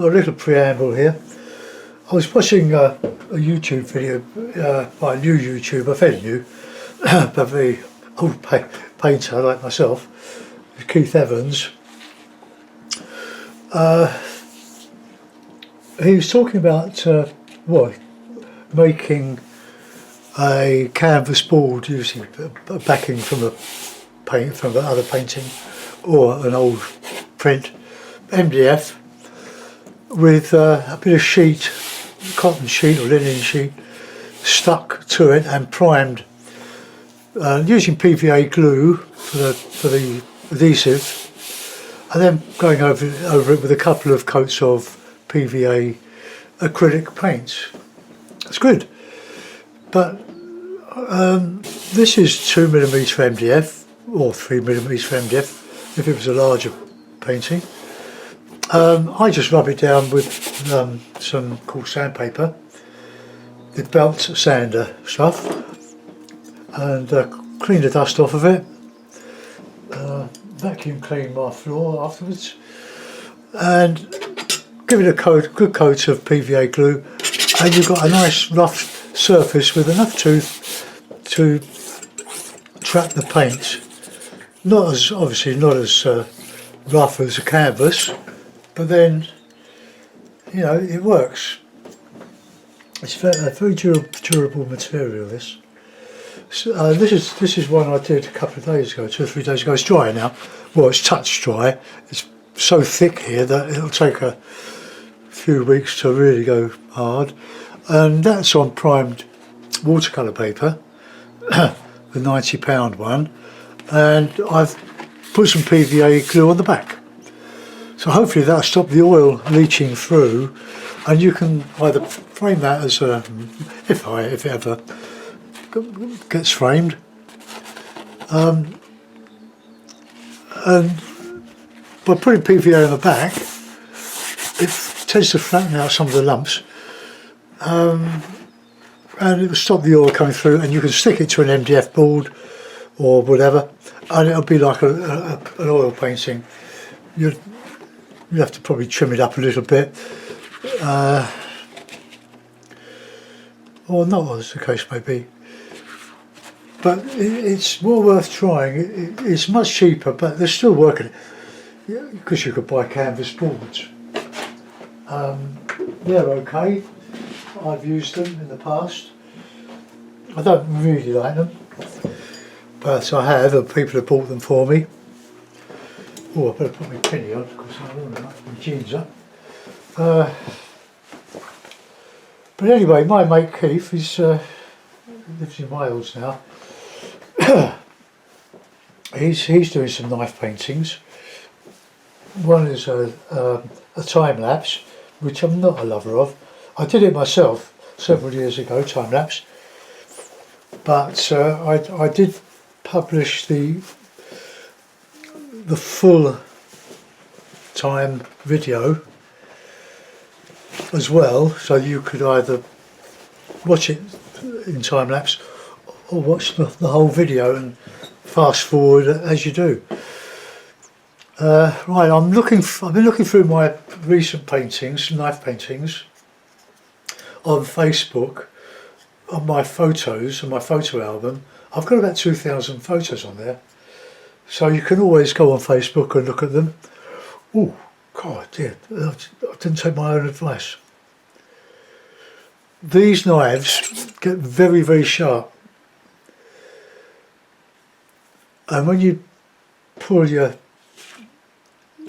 A little preamble here. I was watching a YouTube video by a new YouTuber, fairly new, but very old painter like myself, Keith Evans. He was talking about making a canvas board using a backing from the other painting or an old print, MDF, with a bit of sheet, cotton sheet or linen sheet, stuck to it and primed using PVA glue for the adhesive, and then going over it with a couple of coats of PVA acrylic paints. It's good, but this is 2mm MDF or 3mm MDF if it was a larger painting. I just rub it down with some cool sandpaper, the belt sander stuff, and clean the dust off of it, vacuum clean my floor afterwards, and give it a good coat of PVA glue, and you've got a nice rough surface with enough to trap the paint. Obviously not as rough as a canvas, but then, you know, it works. It's a very durable material, this. So, this is one I did a couple of days ago, 2 or 3 days ago. It's dry now. Well, it's touch dry. It's so thick here that it'll take a few weeks to really go hard. And that's on primed watercolour paper, the £90 one. And I've put some PVA glue on the back. So hopefully that'll stop the oil leaching through, and you can either frame that as a, if it ever gets framed, and by putting PVA on the back, it tends to flatten out some of the lumps, and it will stop the oil coming through, and you can stick it to an MDF board or whatever, and it'll be like an oil painting. You have to probably trim it up a little bit, or not, as the case may be. But it's well worth trying. It's much cheaper, but they're still working, because you could buy canvas boards. They're okay. I've used them in the past. I don't really like them, but I have, and people have bought them for me. Oh, I better put my penny on because I don't want to knock my jeans up. But anyway, my mate Keith, lives in Wales now. he's doing some knife paintings. One is a time lapse, which I'm not a lover of. I did it myself several years ago, time lapse. But I did publish the full time video as well, so you could either watch it in time lapse or watch the whole video and fast forward as you do. Right, I've been looking through my recent paintings, knife paintings, on Facebook, on my photos and my photo album. I've got about 2,000 photos on there. So you can always go on Facebook and look at them. Oh, God, dear, I didn't take my own advice. These knives get very, very sharp. And when you pull your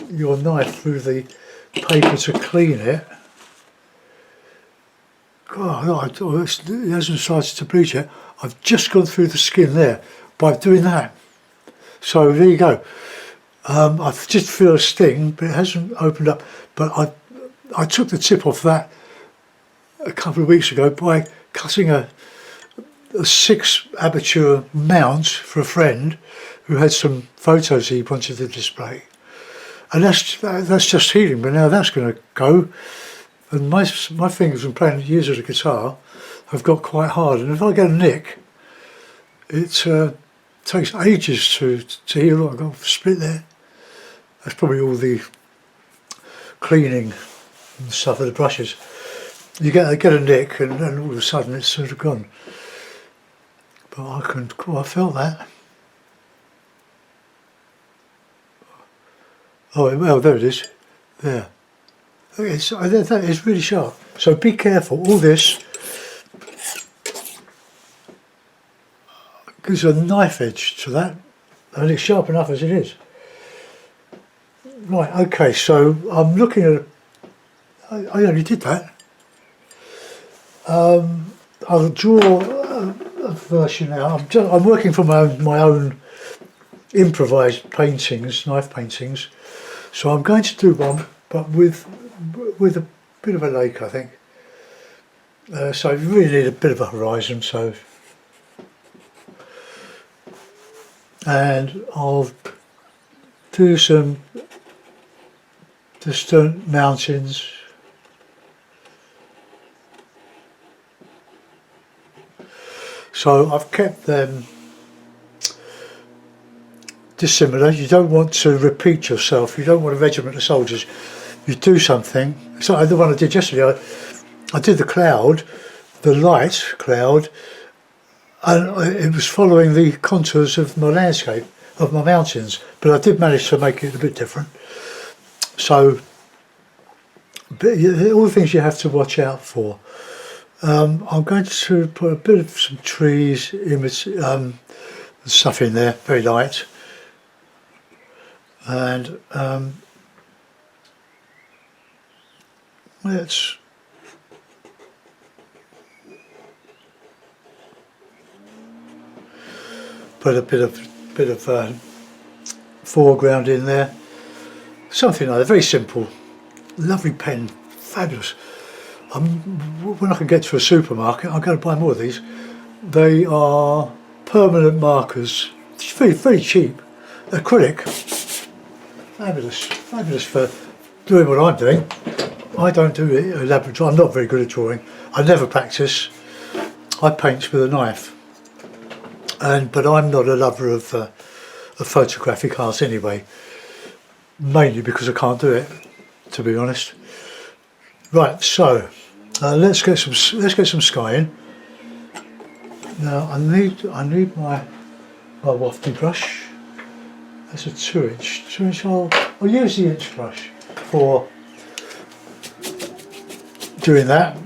knife through the paper to clean it, God, it hasn't started to bleach yet. I've just gone through the skin there by doing that. So there you go. I just feel a sting, but it hasn't opened up. But I took the tip off that a couple of weeks ago by cutting a 6 aperture mount for a friend who had some photos he wanted to display. And that's just healing, but now that's going to go. And my fingers from playing years of the guitar have got quite hard. And if I get a nick, it takes ages to heal. I've got a split there. That's probably all the cleaning and stuff with the brushes. You get a nick, and all of a sudden it's sort of gone. But I felt that. Oh well, there it is. There. It's really sharp. So be careful. All this gives a knife edge to that, and it's sharp enough as it is. Right. Okay. So I'm looking at. I only did that. I'll draw a version now. I'm working from my own improvised paintings, knife paintings. So I'm going to do one, but with a bit of a lake, I think. So you really need a bit of a horizon. So, and I'll do some distant mountains. So I've kept them dissimilar. You don't want to repeat yourself. You don't want a regiment of soldiers. You do something. So the one I did yesterday, I did the cloud, the light cloud, and it was following the contours of my landscape, of my mountains. But I did manage to make it a bit different. So all the things you have to watch out for. I'm going to put a bit of some trees, stuff in there, very light. And let's put a bit of foreground in there, something like that. Very simple, lovely pen, fabulous. When I can get to a supermarket, I'm going to buy more of these. They are permanent markers, very, very cheap, acrylic. Fabulous for doing what I'm doing. I don't do it elaborate. I'm not very good at drawing. I never practice. I paint with a knife, but I'm not a lover of photographic art anyway. Mainly because I can't do it, to be honest. Right, so let's get some sky in. Now I need my wafty brush. That's a 2-inch. I'll use the inch brush for doing that.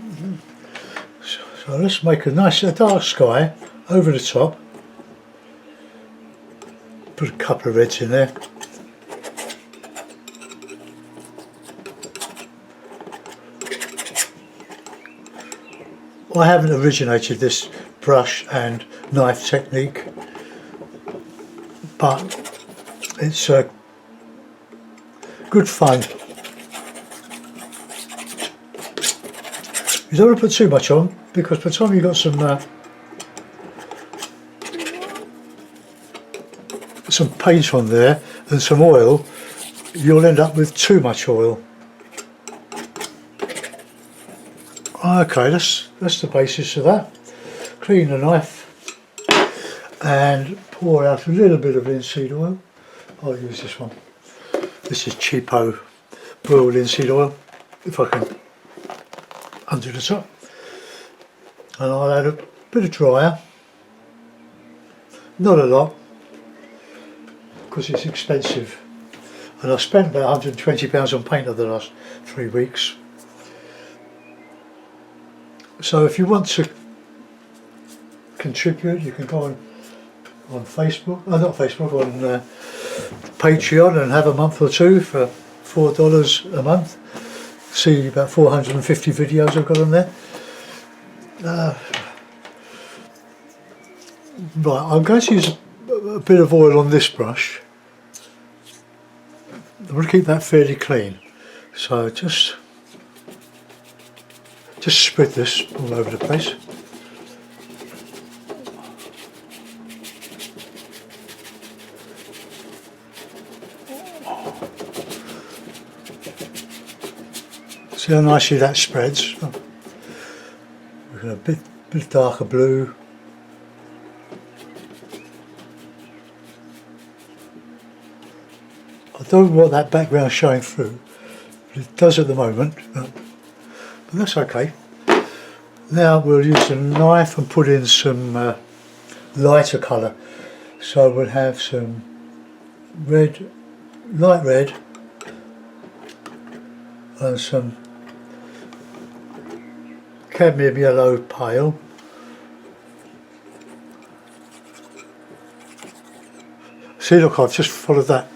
So let's make a dark sky over the top. Put a couple of reds in there. I haven't originated this brush and knife technique, but it's good fun. You don't want to put too much on, because by the time you've got some paint on there and some oil, you'll end up with too much oil. Okay, that's the basis of that. Clean the knife and pour out a little bit of linseed oil. I'll use this one. This is cheapo broiled linseed oil, if I can undo the top. And I'll add a bit of dryer, not a lot, because it's expensive. And I've spent about £120 on paint over the last 3 weeks. So if you want to contribute, you can go on Facebook, not Facebook, on Patreon, and have a month or two for $4 a month. See about 450 videos I've got on there. Right, I'm going to use a bit of oil on this brush. I want to keep that fairly clean. So just spread this all over the place. See how nicely that spreads. We've got a bit darker blue. I don't want that background showing through, but it does at the moment. but that's okay. Now we'll use a knife and put in some lighter colour. So we'll have some red, light red, and some cadmium yellow pale. See, look, I've just followed that.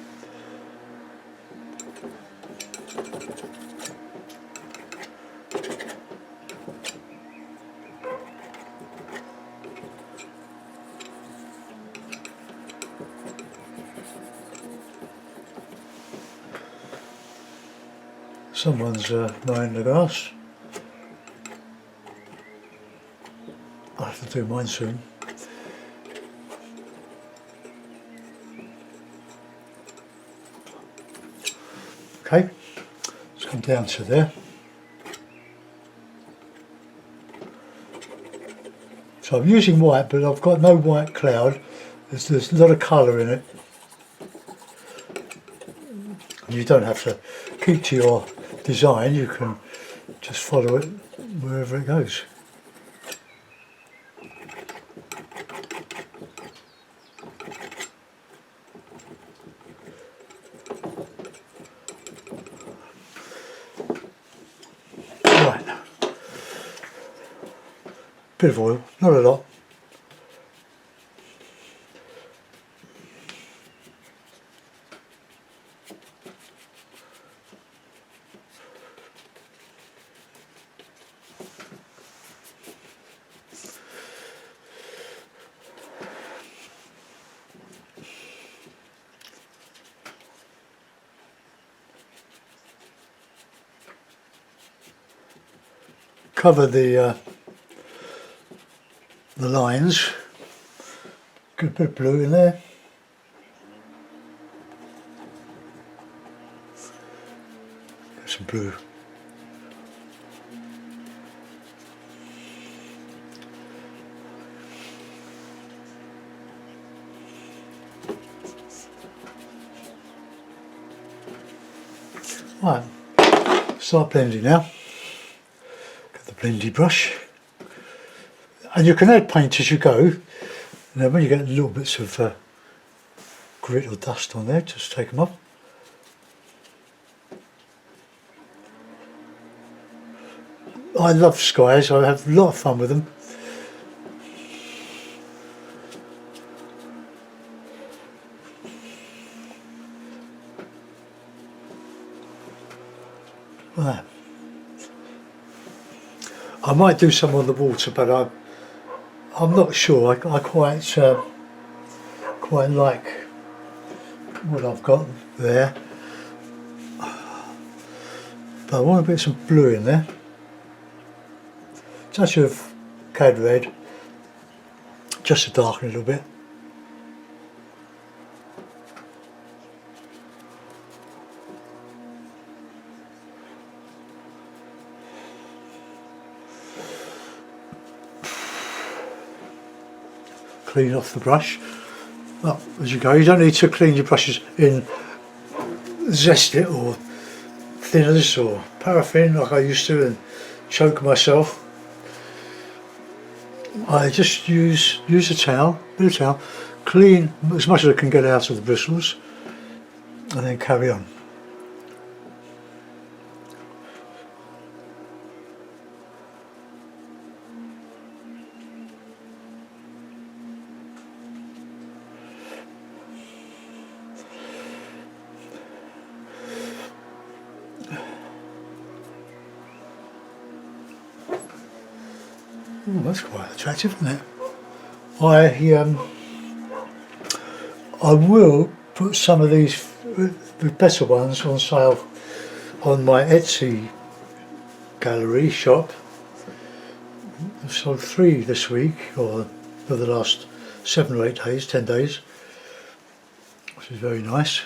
Someone's mowing the grass. I'll have to do mine soon. Okay, let's come down to there. So I'm using white, but I've got no white cloud. There's a lot of colour in it. And you don't have to keep to your design, you can just follow it wherever it goes. Right, bit of oil, not a lot. Cover the lines. Good bit of blue in there. Get some blue. Right, start blending now. Blendy brush, and you can add paint as you go. Now when you get little bits of grit or dust on there, just take them off. I love skies, I have a lot of fun with them. Right. I might do some on the water, but I'm not sure. I quite like what I've got there. But I want to put some blue in there. Touch of cad red, just to darken a little bit. Clean off the brush. Well, as you go, you don't need to clean your brushes in zest it or thinners or paraffin like I used to and choke myself. I just use a towel, bit of towel, clean as much as I can get out of the bristles, and then carry on. Oh, that's quite attractive, isn't it? I will put some of these, the better ones, on sale on my Etsy gallery shop. I've sold 3 this week, or for the last 7 or 8 days, 10 days, which is very nice.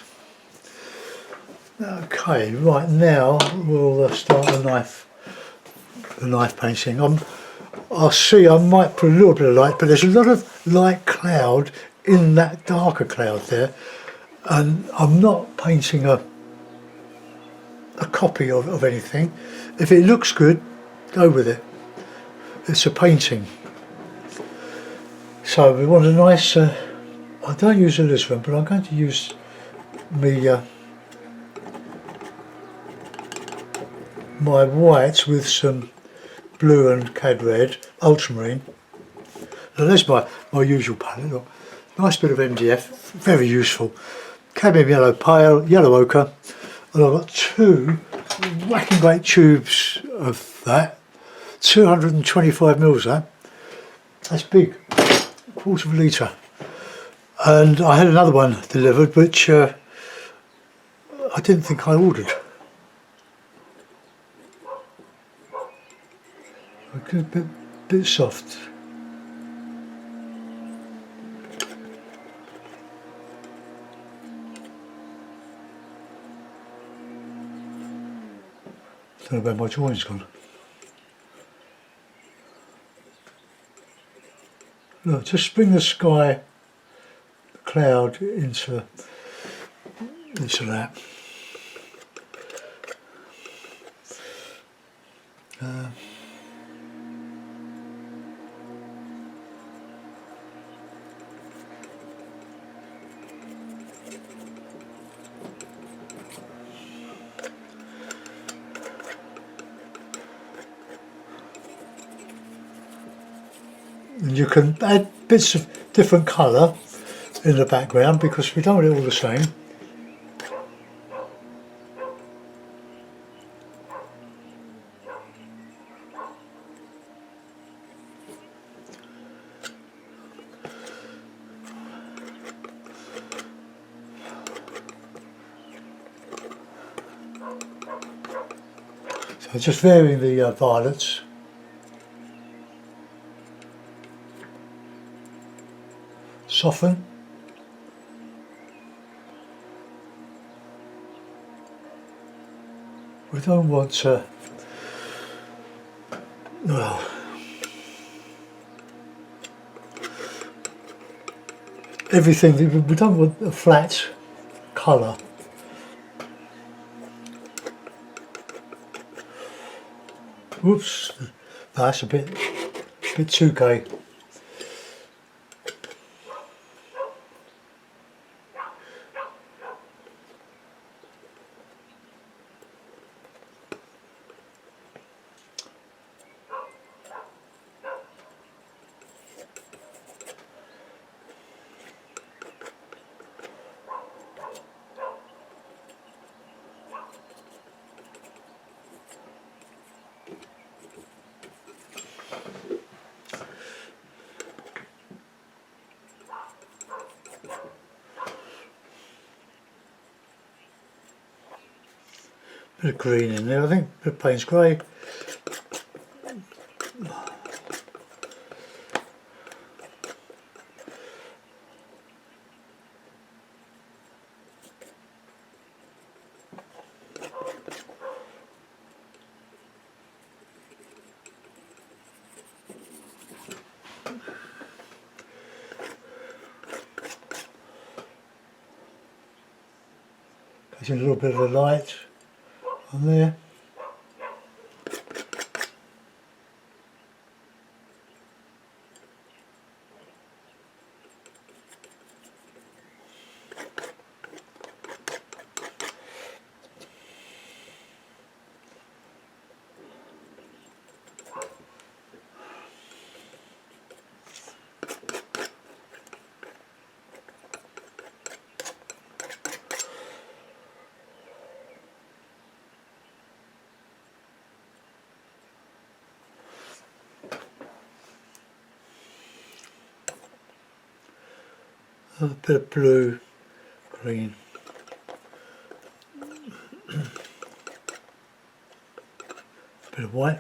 Okay, right now we'll start the knife painting. I'll see, I might put a little bit of light, but there's a lot of light cloud in that darker cloud there, and I'm not painting a copy of anything. If it looks good, go with it. It's a painting. So we want a nice, I don't use alizarin, but I'm going to use my white with some blue and cad red, ultramarine. Now that's my usual palette. Look. Nice bit of MDF, very useful. Cadmium yellow pale, yellow ochre, and I've got 2 whacking great tubes of that. 225 mils that's big, quarter of a litre. And I had another one delivered which I didn't think I ordered. A bit soft. Don't know where my drawing's gone. Look, just bring the sky cloud into that. And you can add bits of different colour in the background because we don't want it all the same. So just varying the violets. Soften. We don't want well, everything, we don't want a flat colour. Whoops, that's a bit too gay. Bit of green in there, I think the paint's grey. There's a little bit of the light on there. A bit of blue, green. A bit of white.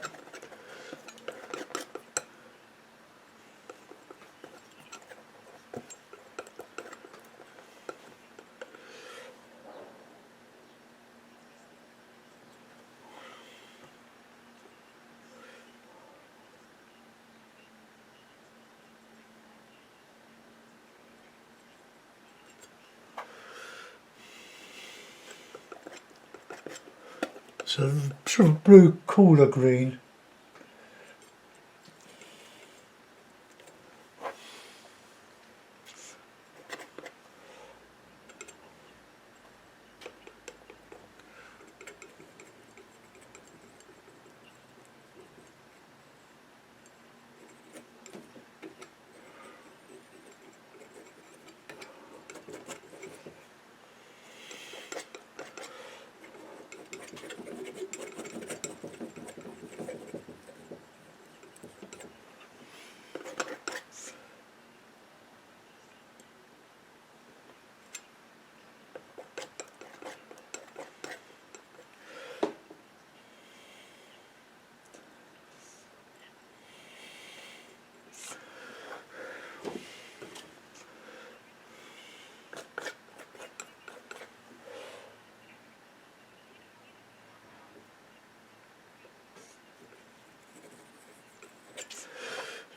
So sort of blue, cooler green.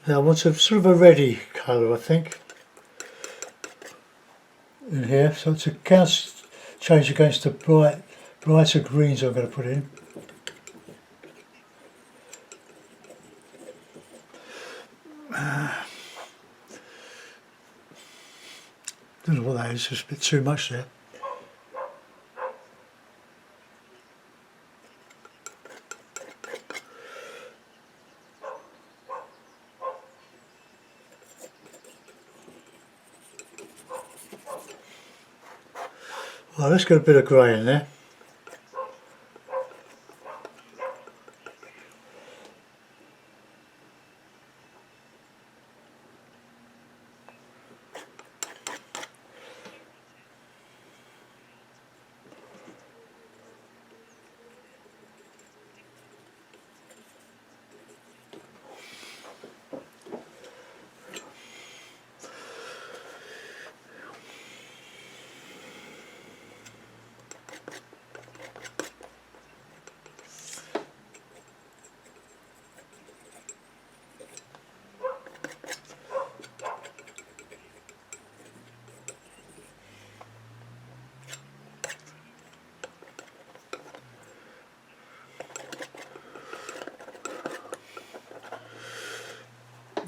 Now I want a sort of a reddy colour, I think, in here. So it's a change against the brighter greens I'm going to put in. Don't know what that is, just a bit too much there. Well, let's get a bit of grey in there.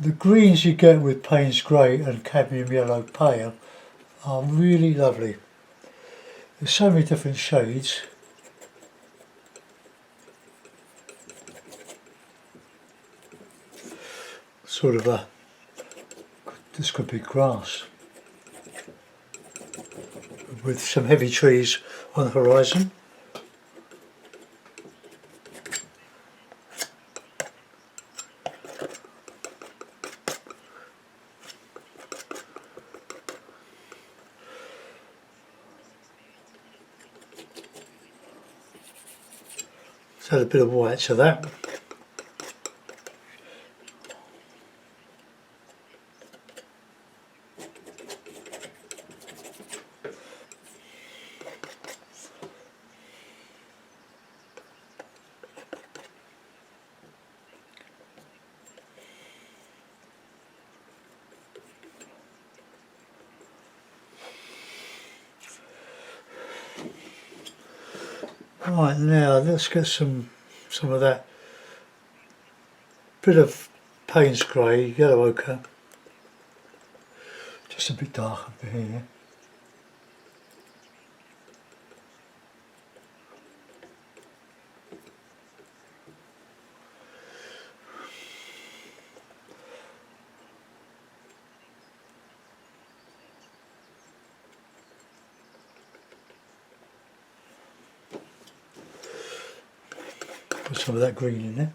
The greens you get with Payne's Grey and Cadmium Yellow Pale are really lovely. There's so many different shades. Sort of a, this could be grass with some heavy trees on the horizon. Let's add a bit of white to that. Right, now let's get some of that bit of Payne's Grey, yellow ochre, just a bit darker here. Put some of that green in there.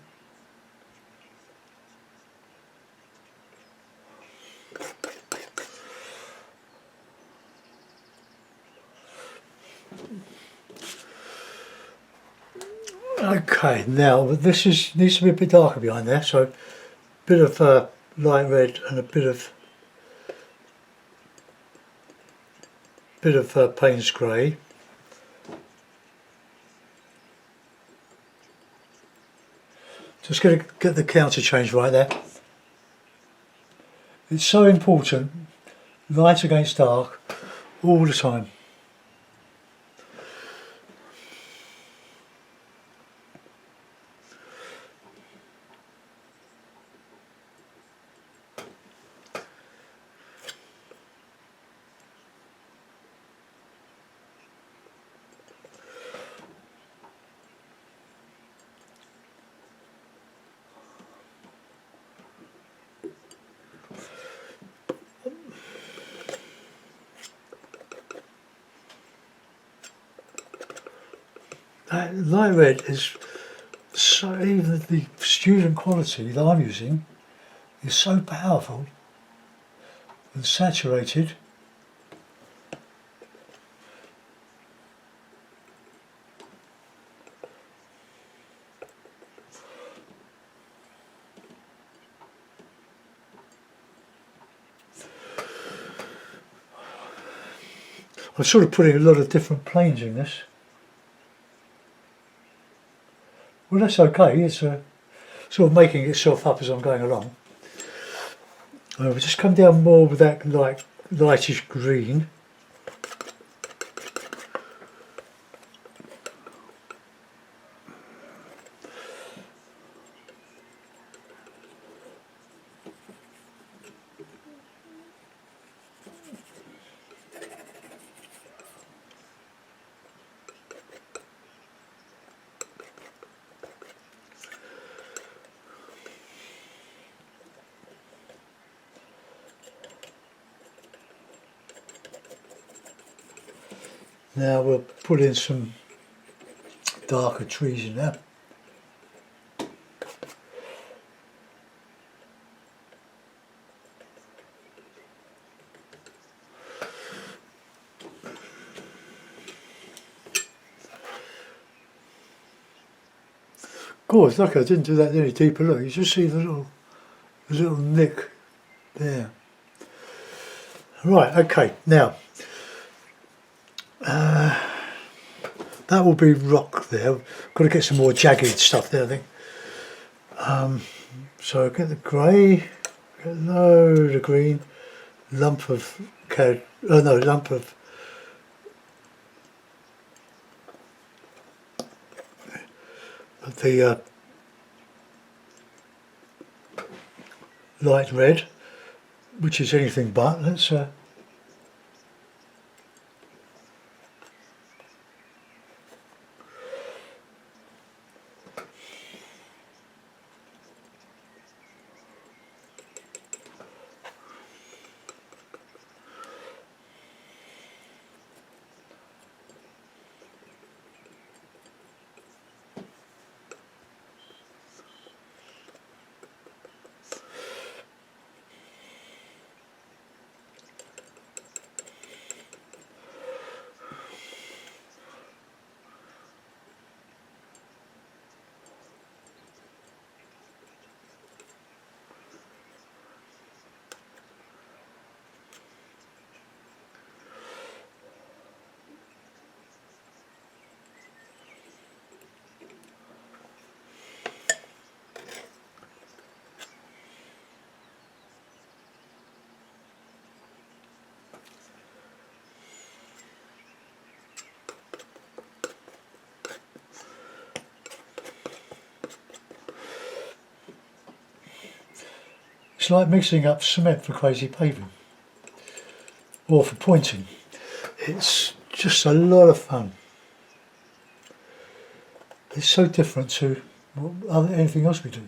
Okay, now this needs to be a bit darker behind there, so a bit of light red and a bit of Payne's Grey. Just going to get the counter change right there. It's so important, light against dark, all the time. That light red is so, even the student quality that I'm using is so powerful and saturated. I'm sort of putting a lot of different planes in this. Well, that's okay, it's sort of making itself up as I'm going along. We'll just come down more with that lightish green. Now we'll put in some darker trees in there. Of course, look, I didn't do that any deeper. Look, you just see the little nick there. Right, okay, now that will be rock there. Got to get some more jagged stuff there, I think. So get the grey, get a load of green, lump of lump of the light red, which is anything but. Let's It's like mixing up cement for crazy paving, or for pointing. It's just a lot of fun. It's so different to anything else we do.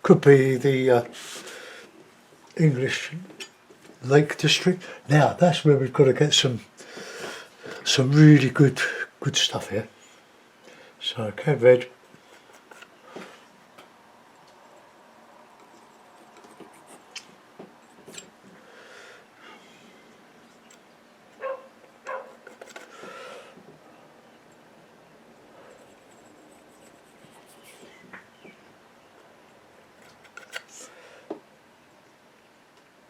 Could be the English Lake District. Now that's where we've got to get some really good stuff here. So okay, red.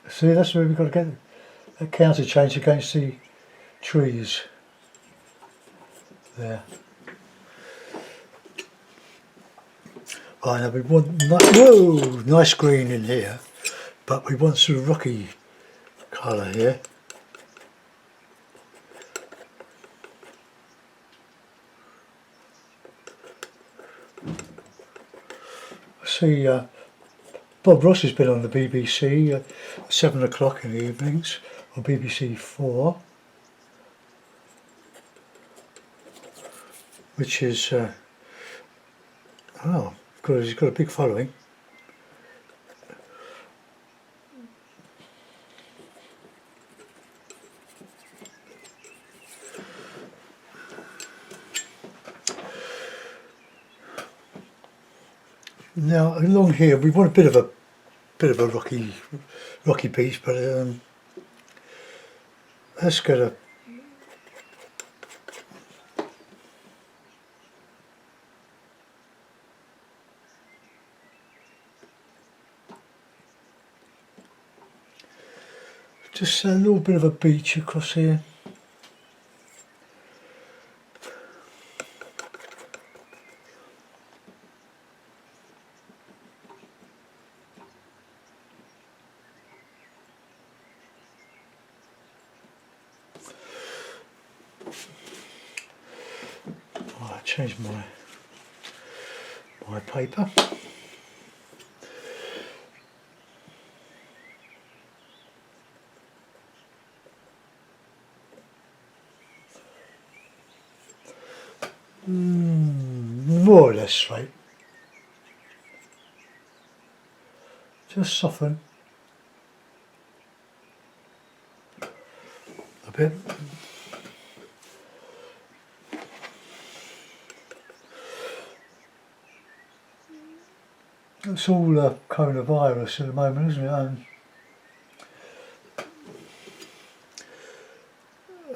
See, that's where we've got to get that counter change against the trees there. Right, now we want nice green in here, but we want some rocky colour here. See, Bob Ross has been on the BBC at 7 o'clock in the evenings, or BBC 4, which is, he's got a big following. Now along here we want a bit of a rocky piece, but let's get just a little bit of a beach across here. I changed my paper. More or less straight. Just soften a bit. It's all coronavirus at the moment, isn't it?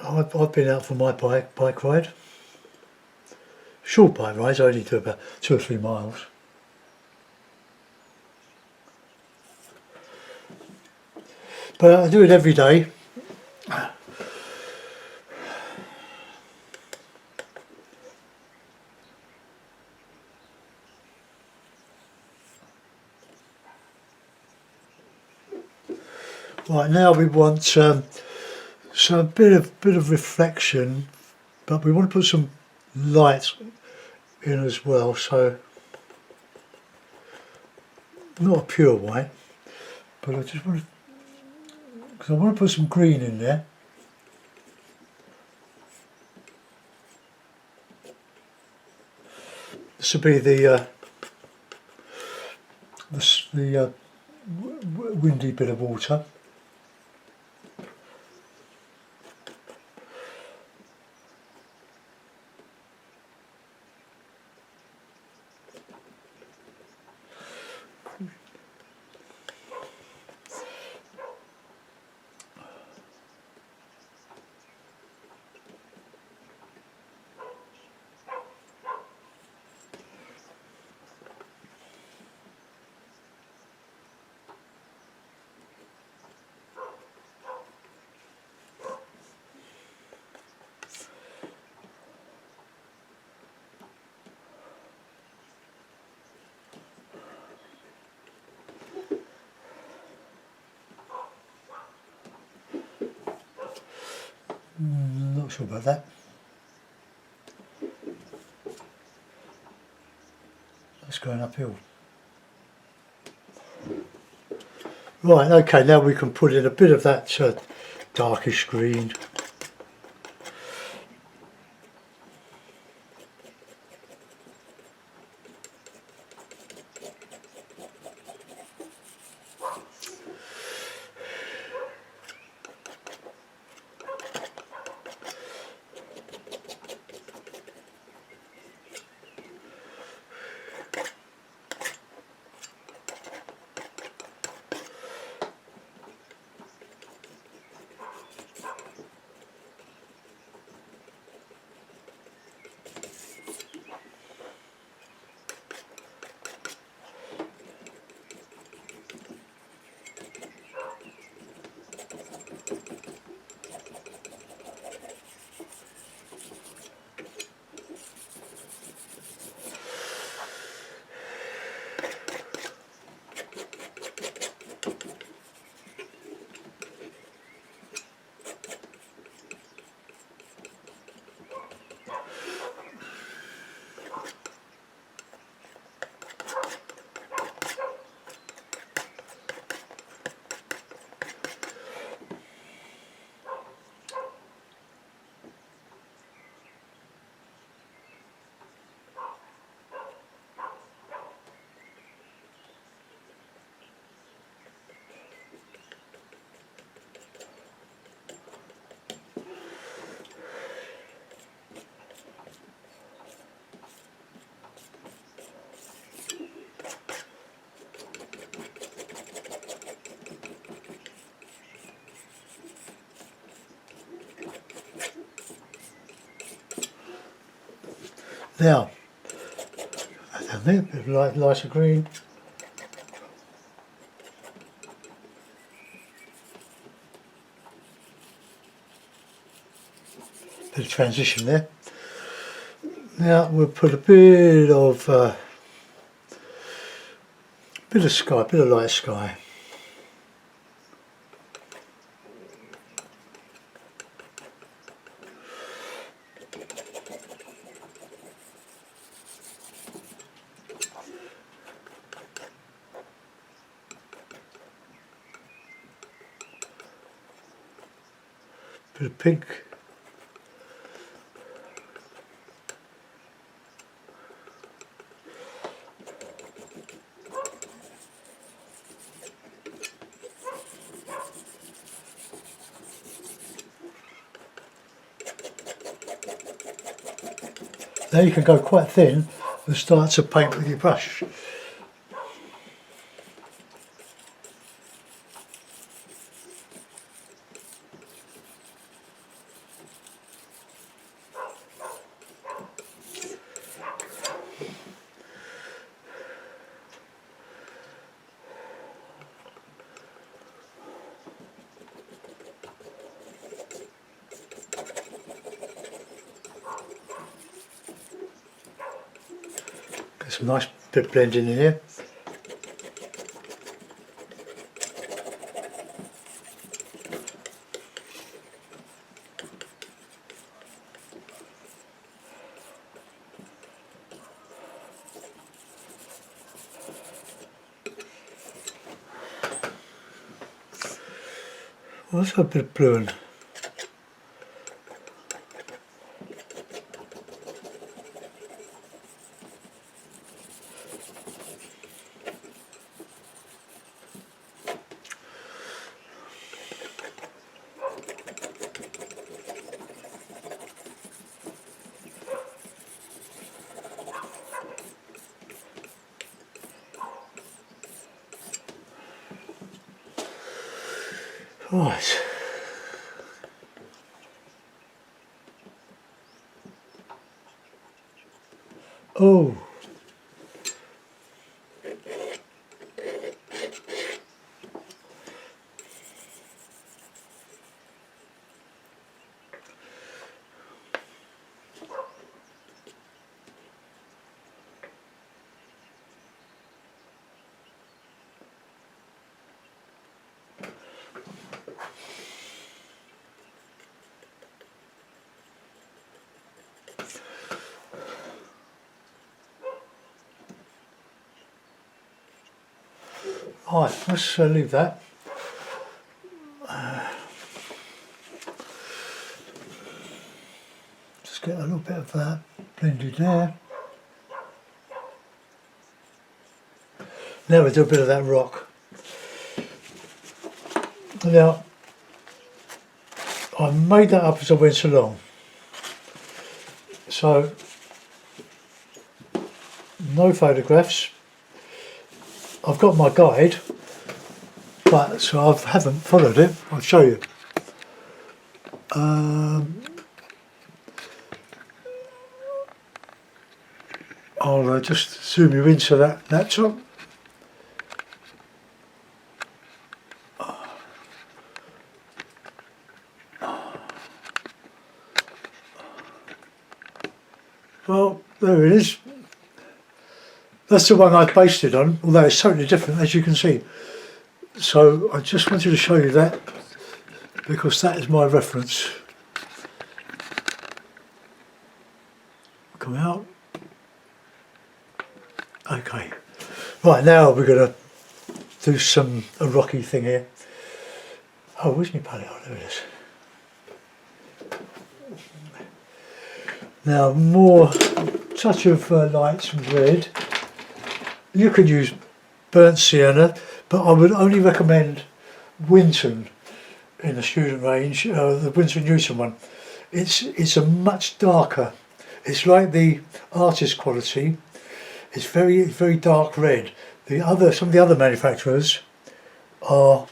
I've been out for my bike ride. Short bike rides, I only do about 2 or 3 miles. But I do it every day. Right, now we want some bit of reflection, but we want to put some light in as well. So not a pure white, but I just want to, because I want to put some green in there. This will be the windy bit of water. Not sure about that. That's going uphill. Right, okay, now we can put in a bit of that darkish green. Now, down there, a bit of lighter green. bit of transition there. Now we'll put a bit of sky, bit of light sky. Bit of pink. Now you can go quite thin and start to paint with your brush. Some nice bit of blending in here. Also a bit of blue in. Right. Oh. Right, let's leave that. Just get a little bit of that blended there. Now we do a bit of that rock. Now, I made that up as I went along. So, no photographs. I've got my guide, but so I haven't followed it. I'll show you. I'll just zoom you into that laptop. Well, there it is. That's the one I based it on, although it's totally different, as you can see. So I just wanted to show you that because that is my reference. Come out. Okay. Right, now we're going to do a rocky thing here. Oh, where's my palette? Oh, there it is. Now more touch of lights and red. You can use burnt sienna, but I would only recommend Winton in the student range, the Winsor & Newton one. It's a much darker. It's like the artist quality. It's very dark red. Some of the other manufacturers are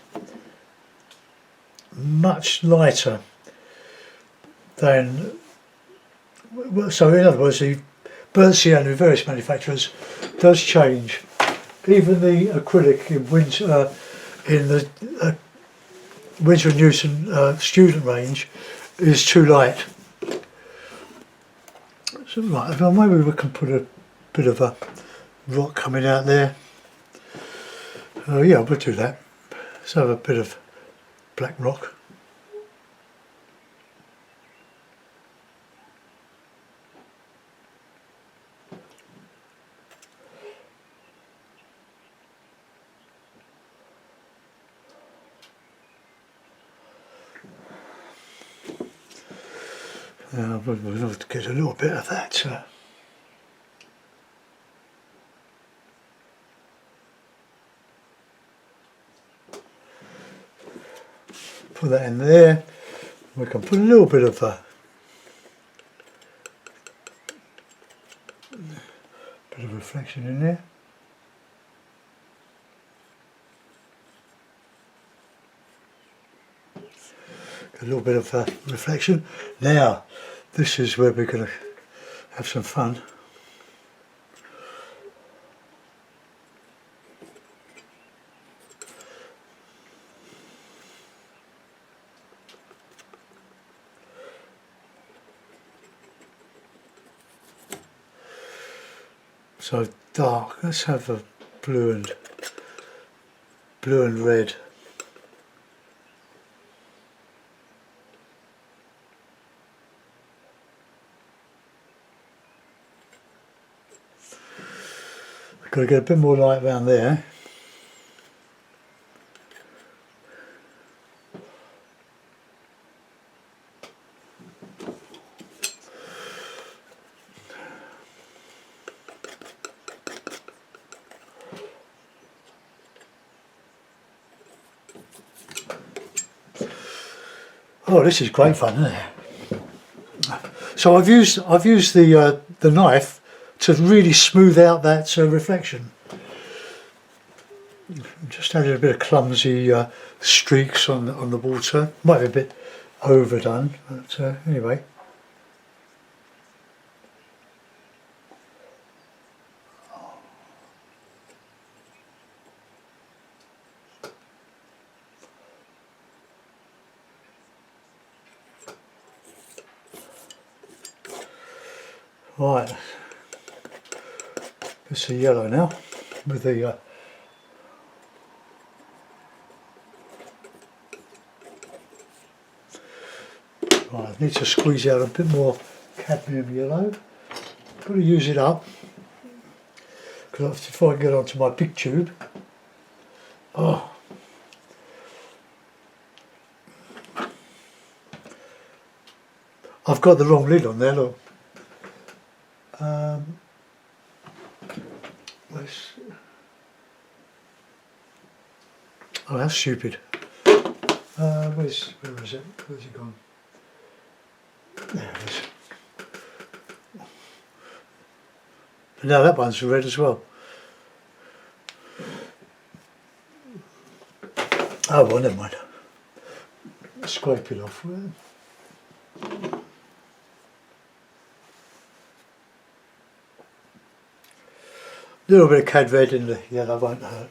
much lighter than. So in other words, the burnt sienna in various manufacturers does change. Even the acrylic in the Winsor & Newton student range is too light. So, right, well, maybe we can put a bit of a rock coming out there. Oh yeah, we'll do that. Let's have a bit of black rock. We'll have to get a little bit of that. Put that in there. We can put a little bit of reflection in there. A little bit of reflection. Now, this is where we're going to have some fun. So dark. Let's have a blue and red. We've got to get a bit more light around there. Oh, this is great fun, isn't it? So I've used the knife to really smooth out that reflection. Just added a bit of clumsy streaks on the water. Might be a bit overdone, but anyway. Right, it's the yellow now with the right, I need to squeeze out a bit more cadmium yellow. Got to use it up because before I get onto my big tube. Oh, I've got the wrong lid on there. Look. Oh, that's stupid. Where is it? Where's it gone? There it is. But now that one's red as well. Oh well, never mind. Scrape it off. A little bit of cad red in the yellow won't hurt.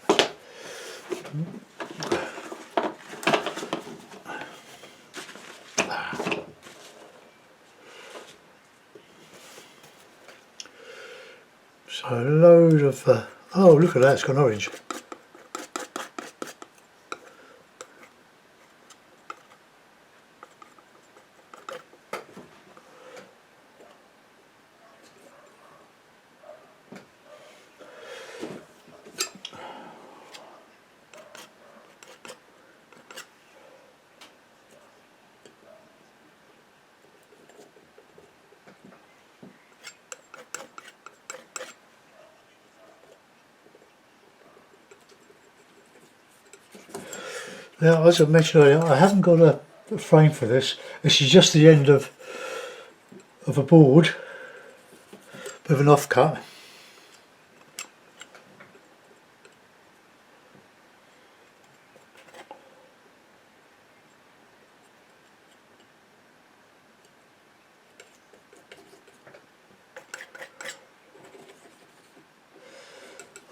So a load of, oh look at that, it's gone orange. Now, as I mentioned earlier, I haven't got a frame for this. This is just the end of a board with an offcut.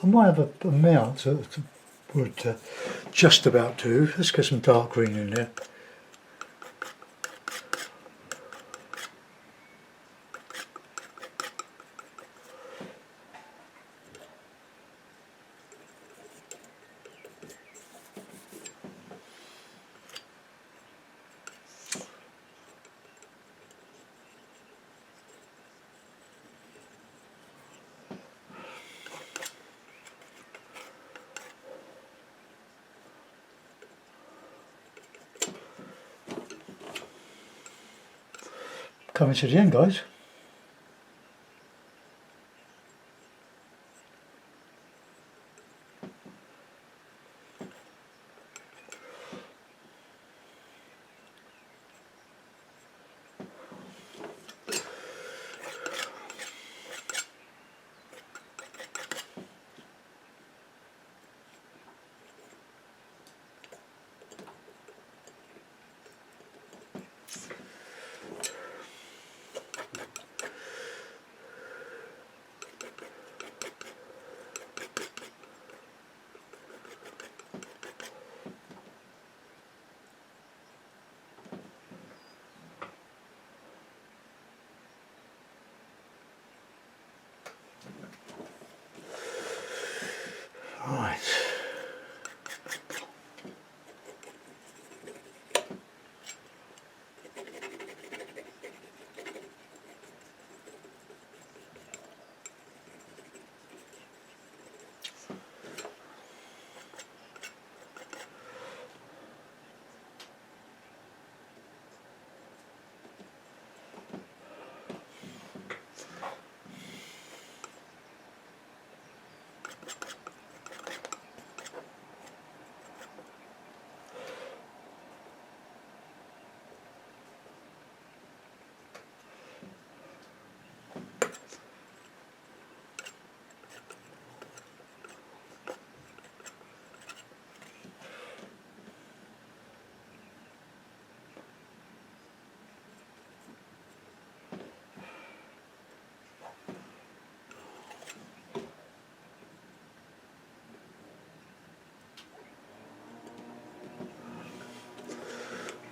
I might have a mount that would just about do. Let's get some dark green in there. coming to the end, guys. Right.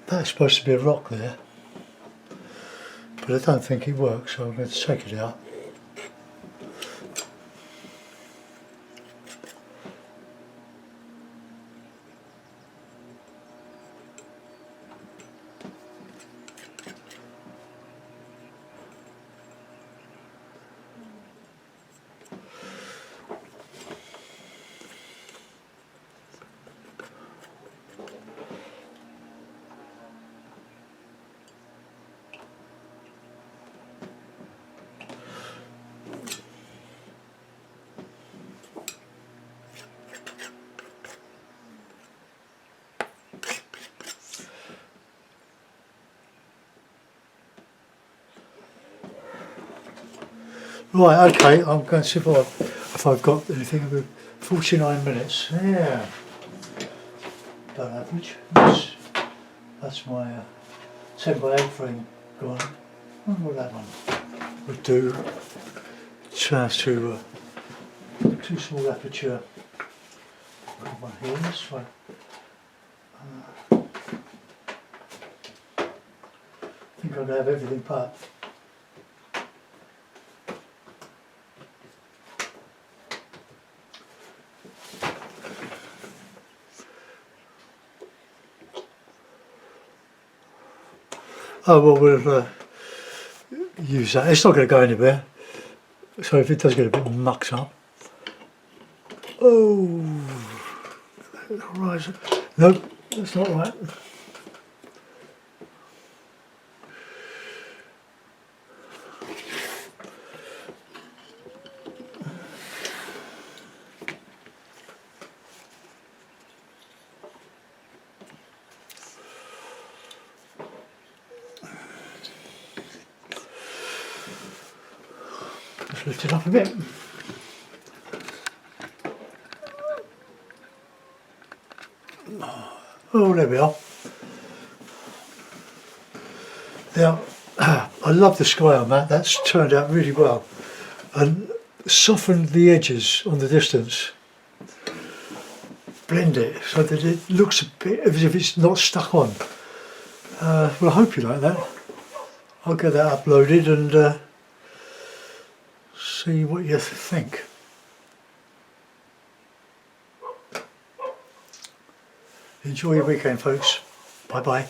That's supposed to be a rock there, but I don't think it works, so I'm going to take it out. Right, okay, I'm going to see if I've got anything. About 49 minutes. Yeah, don't average. That's my 10 by 8 frame gone. I wonder what that one would do. Turns to too small aperture. Got one here, this one. I think I'm going to have everything but. Oh well, we'll use that. It's not going to go anywhere. So if it does get a bit mucked up. Oh, horizon. Nope, that's not right. Just lift it up a bit. Oh, there we are. Now, I love the sky on that. That's turned out really well. And softened the edges on the distance. Blend it so that it looks a bit as if it's not stuck on. Well, I hope you like that. I'll get that uploaded and see what you think. Enjoy your weekend, folks. Bye bye.